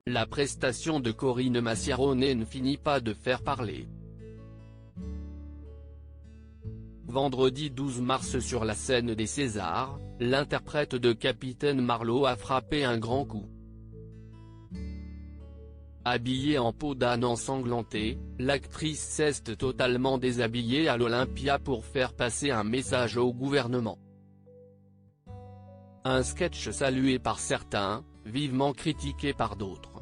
la prestation de Corinne Massiaro ne finit pas de faire parler. Vendredi 12 mars sur la scène des Césars, l'interprète de Capitaine Marlowe a frappé un grand coup. Habillée en peau d'âne ensanglantée, l'actrice s'est totalement déshabillée à l'Olympia pour faire passer un message au gouvernement. Un sketch salué par certains, vivement critiqué par d'autres.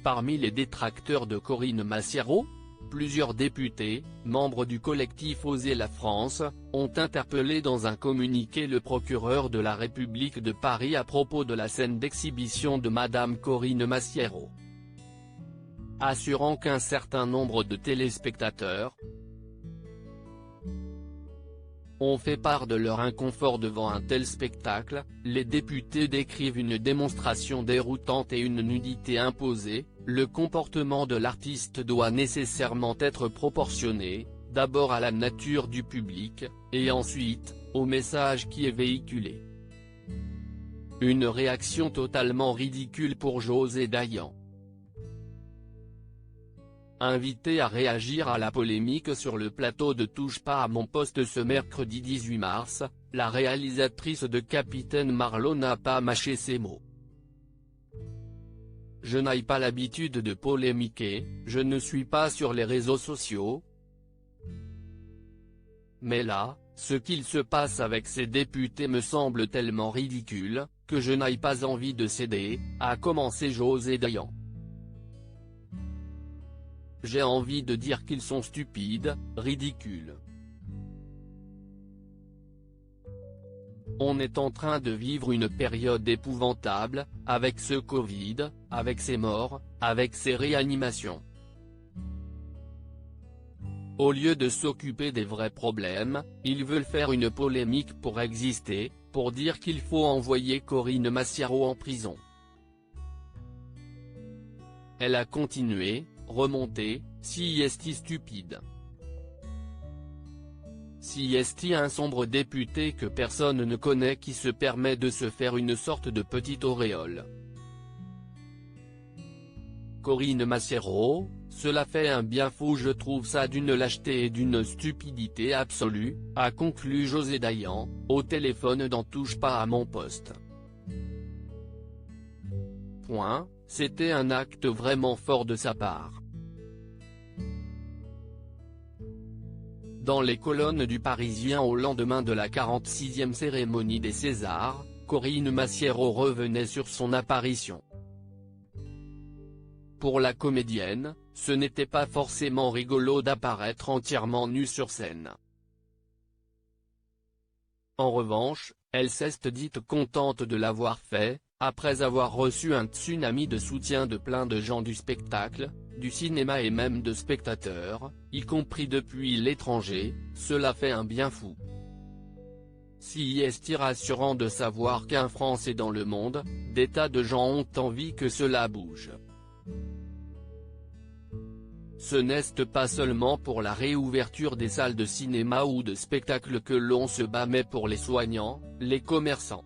Parmi les détracteurs de Corinne Massiaro, plusieurs députés, membres du collectif Osez la France, ont interpellé dans un communiqué le procureur de la République de Paris à propos de la scène d'exhibition de Madame Corinne Massiaro, assurant qu'un certain nombre de téléspectateurs ont fait part de leur inconfort devant un tel spectacle. Les députés décrivent une démonstration déroutante et une nudité imposée. Le comportement de l'artiste doit nécessairement être proportionné, d'abord à la nature du public, et ensuite, au message qui est véhiculé. Une réaction totalement ridicule pour José Dayan. Invitée à réagir à la polémique sur le plateau de Touche pas à mon poste ce mercredi 18 mars, la réalisatrice de Capitaine Marlowe n'a pas mâché ses mots. Je n'ai pas l'habitude de polémiquer, je ne suis pas sur les réseaux sociaux. Mais là, ce qu'il se passe avec ces députés me semble tellement ridicule, que je n'ai pas envie de céder, a commencé José Dayan. J'ai envie de dire qu'ils sont stupides, ridicules. On est en train de vivre une période épouvantable, avec ce Covid, avec ces morts, avec ces réanimations. Au lieu de s'occuper des vrais problèmes, ils veulent faire une polémique pour exister, pour dire qu'il faut envoyer Corinne Massiaro en prison. Elle a continué, remonté, si est-il stupide. Si est-il un sombre député que personne ne connaît qui se permet de se faire une sorte de petite auréole. Corinne Massiaro, cela fait un bien fou, je trouve ça d'une lâcheté et d'une stupidité absolue, a conclu José Dayan, au téléphone dans Touche pas à mon poste. C'était un acte vraiment fort de sa part. Dans les colonnes du Parisien au lendemain de la 46e cérémonie des Césars, Corinne Massiaro revenait sur son apparition. Pour la comédienne, ce n'était pas forcément rigolo d'apparaître entièrement nue sur scène. En revanche, elle s'est dite contente de l'avoir fait, après avoir reçu un tsunami de soutien de plein de gens du spectacle, du cinéma et même de spectateurs, y compris depuis l'étranger. Cela fait un bien fou. Si est rassurant de savoir qu'en France et dans le monde, des tas de gens ont envie que cela bouge. Ce n'est pas seulement pour la réouverture des salles de cinéma ou de spectacle que l'on se bat, mais pour les soignants, les commerçants,